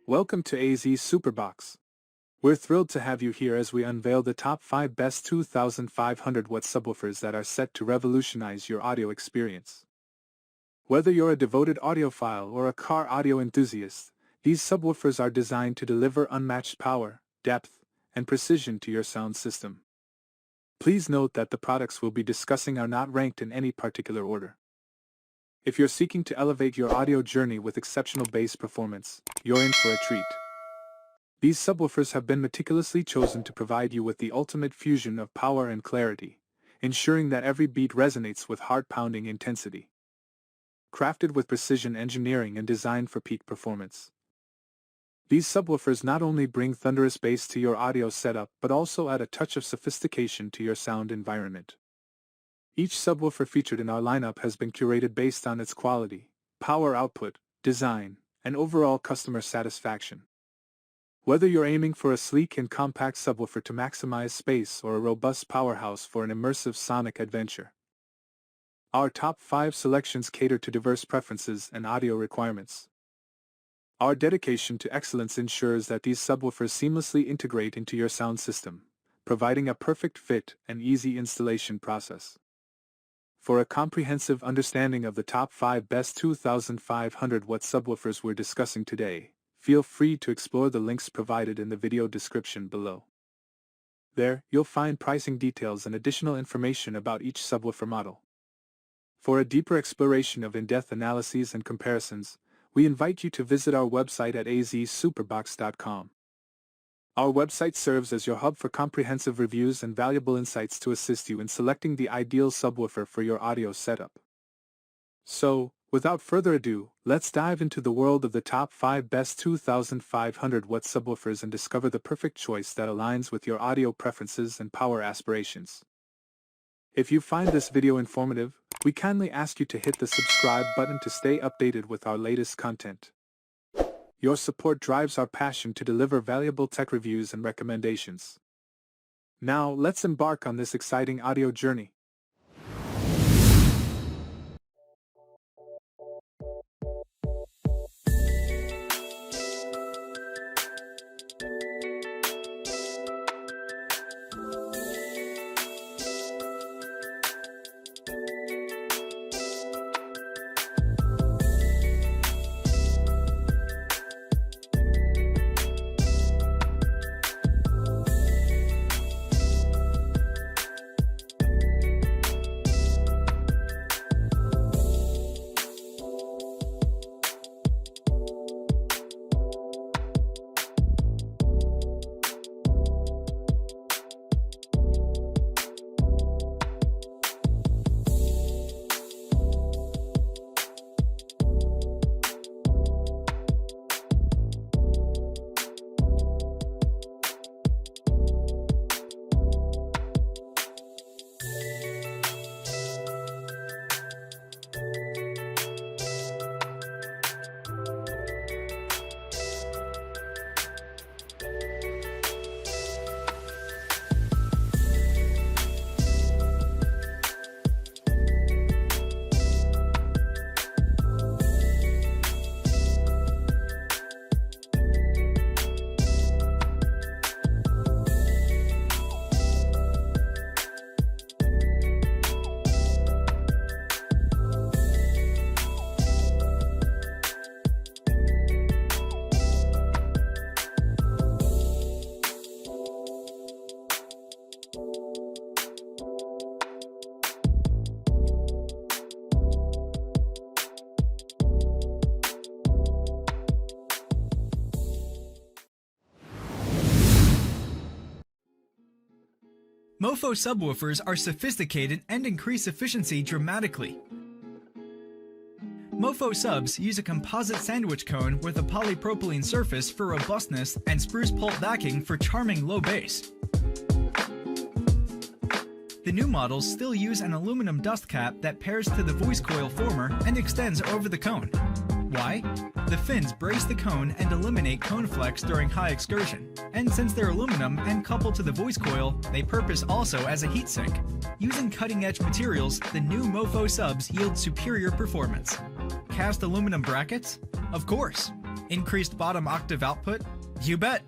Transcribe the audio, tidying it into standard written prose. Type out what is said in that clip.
Welcome to AZ Superbox. We're thrilled to have you here as we unveil the top 5 best 2,500 watt subwoofers that are set to revolutionize your audio experience. Whether you're a devoted audiophile or a car audio enthusiast, these subwoofers are designed to deliver unmatched power, depth, and precision to your sound system. Please note that the products we'll be discussing are not ranked in any particular order. If you're seeking to elevate your audio journey with exceptional bass performance, you're in for a treat. These subwoofers have been meticulously chosen to provide you with the ultimate fusion of power and clarity, ensuring that every beat resonates with heart-pounding intensity. Crafted with precision engineering and designed for peak performance, these subwoofers not only bring thunderous bass to your audio setup but also add a touch of sophistication to your sound environment. Each subwoofer featured in our lineup has been curated based on its quality, power output, design, and overall customer satisfaction. Whether you're aiming for a sleek and compact subwoofer to maximize space or a robust powerhouse for an immersive sonic adventure, our top 5 selections cater to diverse preferences and audio requirements. Our dedication to excellence ensures that these subwoofers seamlessly integrate into your sound system, providing a perfect fit and easy installation process. For a comprehensive understanding of the top 5 best 2,500 watt subwoofers we're discussing today, feel free to explore the links provided in the video description below. There, you'll find pricing details and additional information about each subwoofer model. For a deeper exploration of in-depth analyses and comparisons, we invite you to visit our website at azsuperbox.com. Our website serves as your hub for comprehensive reviews and valuable insights to assist you in selecting the ideal subwoofer for your audio setup. So, without further ado, let's dive into the world of the top 5 best 2,500 watt subwoofers and discover the perfect choice that aligns with your audio preferences and power aspirations. If you find this video informative, we kindly ask you to hit the subscribe button to stay updated with our latest content. Your support drives our passion to deliver valuable tech reviews and recommendations. Now, let's embark on this exciting audio journey. MOFO subwoofers are sophisticated and increase efficiency dramatically. MOFO subs use a composite sandwich cone with a polypropylene surface for robustness and spruce pulp backing for charming low bass. The new models still use an aluminum dust cap that pairs to the voice coil former and extends over the cone. Why? The fins brace the cone and eliminate cone flex during high excursion. And since they're aluminum and coupled to the voice coil, they purpose also as a heat sink. Using cutting-edge materials, the new MOFO subs yield superior performance. Cast aluminum brackets? Of course! Increased bottom octave output? You bet!